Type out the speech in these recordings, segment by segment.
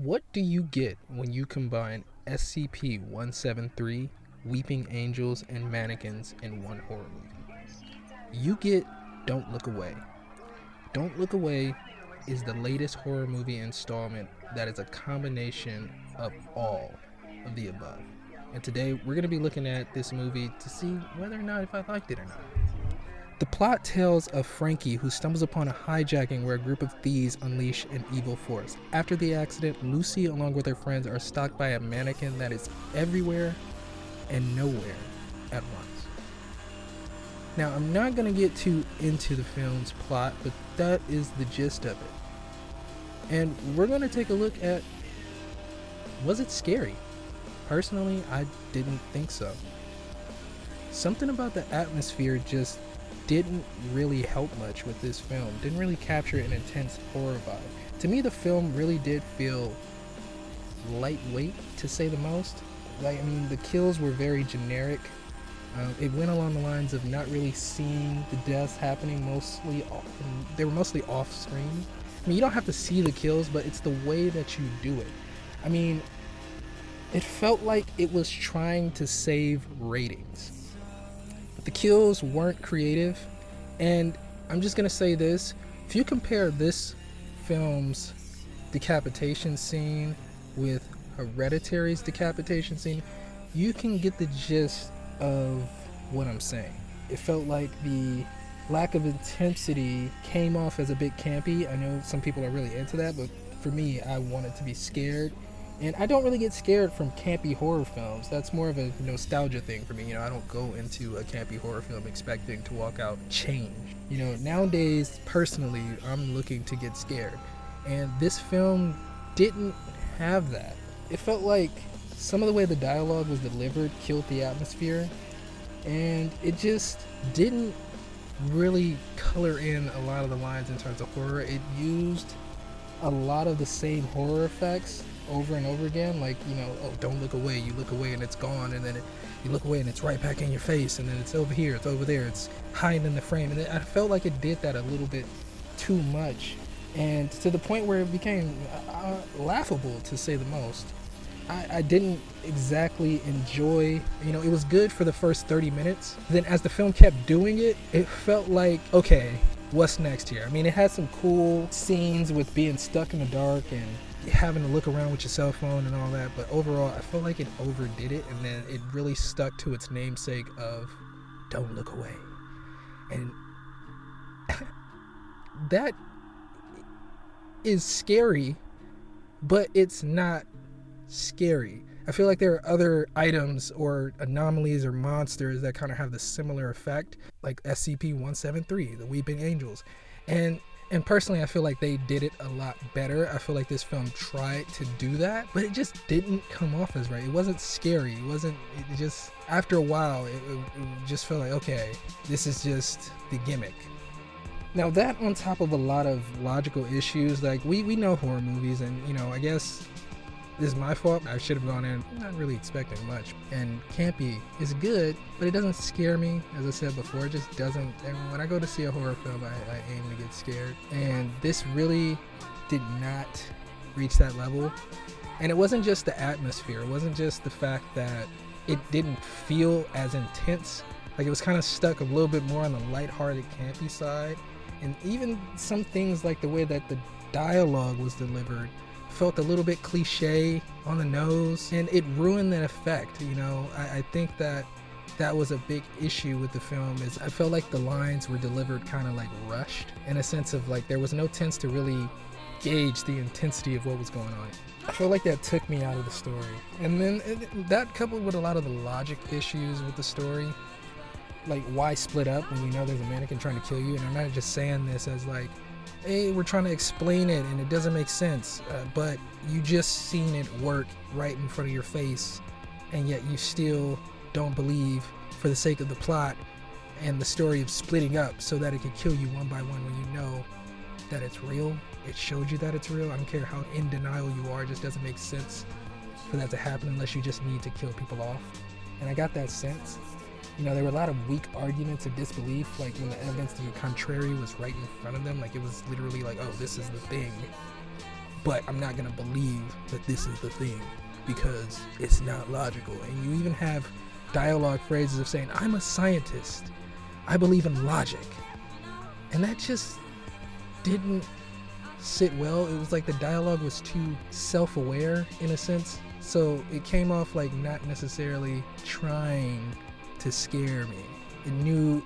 What do you get when you combine SCP-173, Weeping Angels, and Mannequins in one horror movie? You get Don't Look Away. Don't Look Away is the latest horror movie installment that is a combination of all of the above. And today we're going to be looking at this movie to see whether or not if I liked it or not. The plot tells of Frankie, who stumbles upon a hijacking where a group of thieves unleash an evil force. After the accident, Lucy, along with her friends, are stalked by a mannequin that is everywhere and nowhere at once. Now, I'm not going to get too into the film's plot, but that is the gist of it. And we're going to take a look at, was it scary? Personally, I didn't think so. Something about the atmosphere just didn't really help much with this film. Didn't really capture an intense horror vibe. To me, the film really did feel lightweight, to say the most. The kills were very generic. It went along the lines of not really seeing the deaths happening they were mostly off screen. You don't have to see the kills, but it's the way that you do it. It felt like it was trying to save ratings. The kills weren't creative, and I'm just gonna say this: if you compare this film's decapitation scene with Hereditary's decapitation scene, you can get the gist of what I'm saying. It felt like the lack of intensity came off as a bit campy. I know some people are really into that, but for me, I wanted to be scared. And I don't really get scared from campy horror films. That's more of a nostalgia thing for me. I don't go into a campy horror film expecting to walk out changed. Nowadays, personally, I'm looking to get scared. And this film didn't have that. It felt like some of the way the dialogue was delivered killed the atmosphere. And it just didn't really color in a lot of the lines in terms of horror. It used a lot of the same horror effects over and over again, don't look away, you look away and it's gone, and then you look away and it's right back in your face, and then it's over here, it's over there, it's hiding in the frame, and I felt like it did that a little bit too much, and to the point where it became laughable, to say the most. I didn't exactly enjoy, it was good for the first 30 minutes, then as the film kept doing it, it felt like, okay, what's next here? It had some cool scenes with being stuck in the dark and having to look around with your cell phone and all that, but overall I felt like it overdid it, and then it really stuck to its namesake of don't look away. And that is scary, but it's not scary. I feel like there are other items or anomalies or monsters that kind of have the similar effect, like SCP-173, the Weeping Angels. And personally, I feel like they did it a lot better. I feel like this film tried to do that, but it just didn't come off as right. It wasn't scary. It just, after a while, it just felt like, okay, this is just the gimmick. Now that on top of a lot of logical issues, we know horror movies, and I guess this is my fault. I should have gone in not really expecting much. And campy is good, but it doesn't scare me. As I said before, it just doesn't. And when I go to see a horror film, I aim to get scared. And this really did not reach that level. And it wasn't just the atmosphere. It wasn't just the fact that it didn't feel as intense. It was kind of stuck a little bit more on the lighthearted, campy side. And even some things like the way that the dialogue was delivered felt a little bit cliche on the nose, and it ruined that effect. I think that was a big issue with the film, is I felt like the lines were delivered kind of rushed, in a sense of there was no sense to really gauge the intensity of what was going on. I feel like that took me out of the story. And then that coupled with a lot of the logic issues with the story, why split up when there's a mannequin trying to kill you? And I'm not just saying this as hey, we're trying to explain it and it doesn't make sense, but you just seen it work right in front of your face, and yet you still don't believe, for the sake of the plot and the story of splitting up so that it can kill you one by one, when you know that it's real. It showed you that it's real. I don't care how in denial you are, it just doesn't make sense for that to happen unless you just need to kill people off. And I got that sense. There were a lot of weak arguments of disbelief, when the evidence to the contrary was right in front of them. It was literally oh, this is the thing. but I'm not gonna believe that this is the thing because it's not logical. And you even have dialogue phrases of saying, I'm a scientist, I believe in logic. And that just didn't sit well. It was like the dialogue was too self-aware in a sense, so it came off like not necessarily trying to scare me. It knew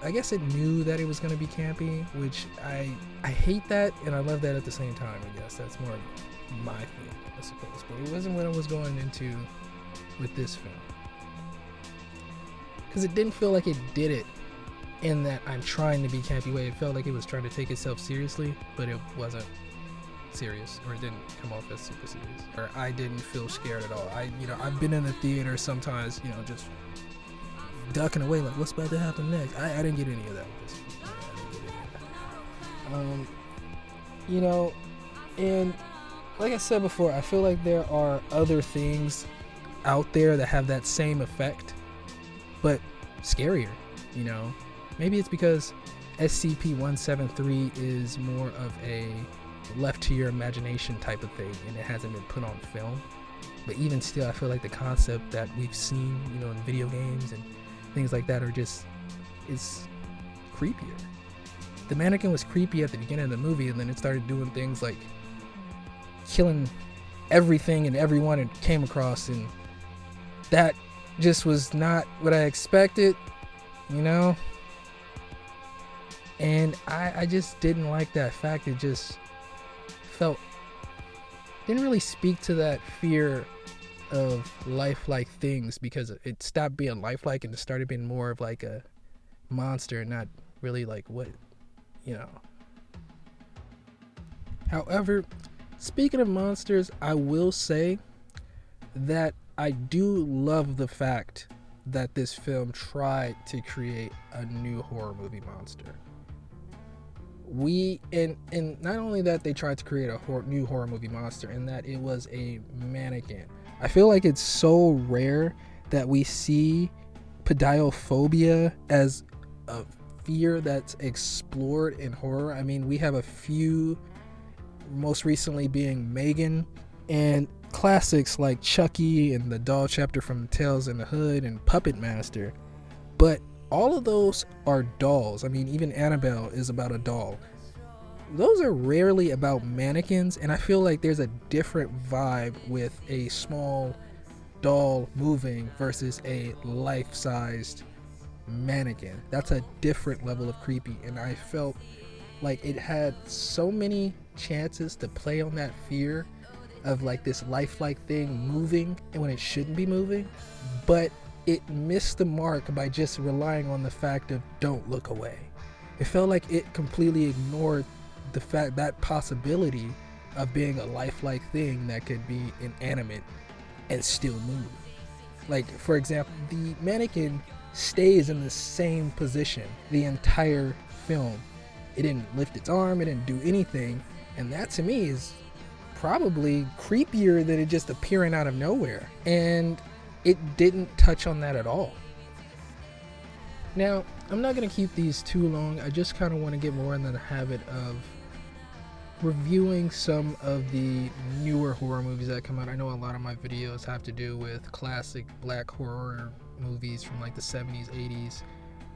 that it was going to be campy, which I hate that and I love that at the same time. I guess that's more my thing, I suppose, but it wasn't what I was going into with this film, because it didn't feel like it did it in that I'm trying to be campy way. It felt like it was trying to take itself seriously, but it wasn't serious, or it didn't come off as super serious, or I didn't feel scared at all. I've been in the theater sometimes, just ducking away like what's about to happen next. I didn't get any of that with this. And like I said before, I feel like there are other things out there that have that same effect but scarier. Maybe it's because SCP-173 is more of a left to your imagination type of thing and it hasn't been put on film. But even still, I feel like the concept that we've seen, in video games and things like that is creepier. The mannequin was creepy at the beginning of the movie, and then it started doing things like killing everything and everyone it came across, and that just was not what I expected, And I just didn't like that fact. It just didn't really speak to that fear of lifelike things, because it stopped being lifelike and it started being more of like a monster, not really like what. However, speaking of monsters, I will say that I do love the fact that this film tried to create a new horror movie monster. And not only that, they tried to create a new horror movie monster, and that it was a mannequin. I feel like it's so rare that we see pediophobia as a fear that's explored in horror. I mean, we have a few, most recently being Megan, and classics like Chucky and the doll chapter from Tales in the Hood and Puppet Master. But all of those are dolls. I mean, even Annabelle is about a doll. Those are rarely about mannequins, and I feel like there's a different vibe with a small doll moving versus a life-sized mannequin. That's a different level of creepy, and I felt like it had so many chances to play on that fear of like this lifelike thing moving and when it shouldn't be moving, but it missed the mark by just relying on the fact of don't look away. It felt like it completely ignored the fact, that possibility of being a lifelike thing that could be inanimate and still move. Like, for example, the mannequin stays in the same position the entire film. It didn't lift its arm, it didn't do anything, and that to me is probably creepier than it just appearing out of nowhere. And it didn't touch on that at all. Now, I'm not going to keep these too long. I just kind of want to get more in the habit of reviewing some of the newer horror movies that come out. I know a lot of my videos have to do with classic black horror movies from like the 70s, 80s,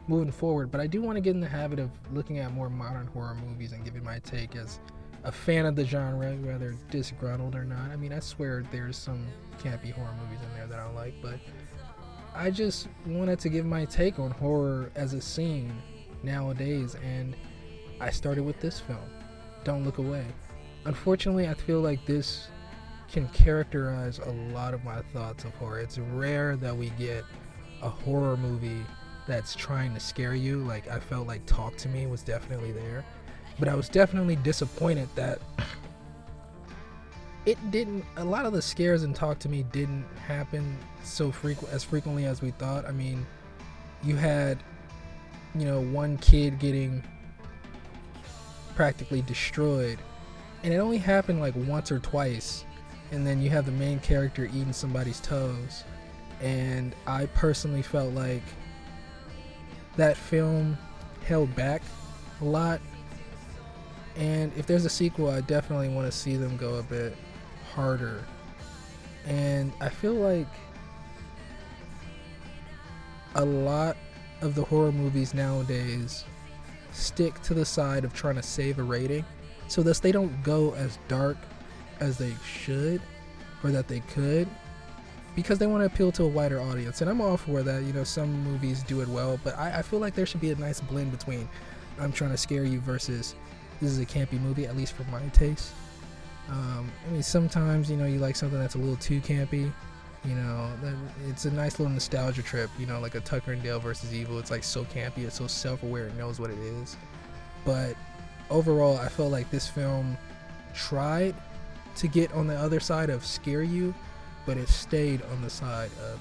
moving forward. But I do want to get in the habit of looking at more modern horror movies and giving my take as a fan of the genre, whether disgruntled or not. I mean, I swear there's some campy horror movies in there that I like, but I just wanted to give my take on horror as a scene nowadays, and I started with this film, Don't Look Away. Unfortunately, I feel like this can characterize a lot of my thoughts of horror. It's rare that we get a horror movie that's trying to scare you. Like, I felt like Talk to Me was definitely there. But I was definitely disappointed that a lot of the scares in Talk to Me didn't happen as frequently as we thought. I mean, you had, one kid getting practically destroyed, and it only happened like once or twice, and then you have the main character eating somebody's toes, and I personally felt like that film held back a lot. And if there's a sequel, I definitely want to see them go a bit harder. And I feel like a lot of the horror movies nowadays stick to the side of trying to save a rating, so thus they don't go as dark as they should or that they could, because they want to appeal to a wider audience. And I'm all for that. You know, some movies do it well, but I feel like there should be a nice blend between I'm trying to scare you versus this is a campy movie, at least for my taste. I mean, sometimes, you know, you like something that's a little too campy. You know, it's a nice little nostalgia trip, you know, like a Tucker and Dale versus Evil. It's like so campy, it's so self-aware, it knows what it is. But overall, I felt like this film tried to get on the other side of scare you, but it stayed on the side of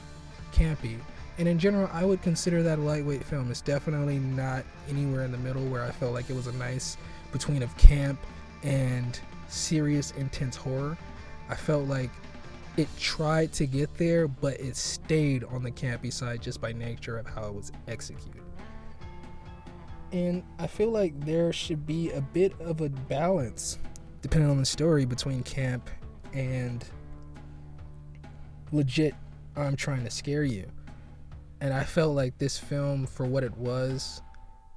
campy. And in general, I would consider that a lightweight film. It's definitely not anywhere in the middle where I felt like it was a nice between of camp and serious, intense horror. I felt like it tried to get there, but it stayed on the campy side just by nature of how it was executed. And I feel like there should be a bit of a balance, depending on the story, between camp and legit, I'm trying to scare you. And I felt like this film, for what it was,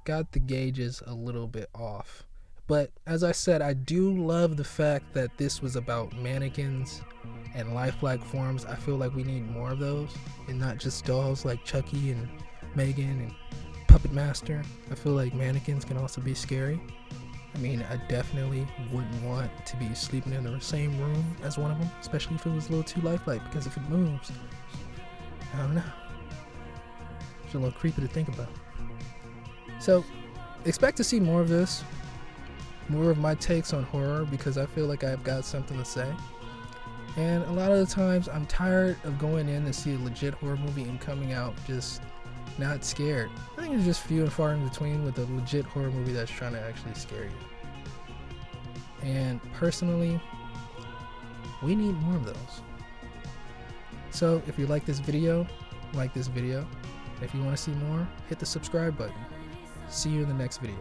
got the gauges a little bit off. But as I said, I do love the fact that this was about mannequins and lifelike forms. I feel like we need more of those, and not just dolls like Chucky and Megan and Puppet Master. I feel like mannequins can also be scary. I mean, I definitely wouldn't want to be sleeping in the same room as one of them, especially if it was a little too lifelike, because if it moves, I don't know. It's a little creepy to think about. So, expect to see more of this, more of my takes on horror, because I feel like I've got something to say. And a lot of the times, I'm tired of going in to see a legit horror movie and coming out just not scared. I think it's just few and far in between with a legit horror movie that's trying to actually scare you. And personally, we need more of those. So if you like this video. If you want to see more, hit the subscribe button. See you in the next video.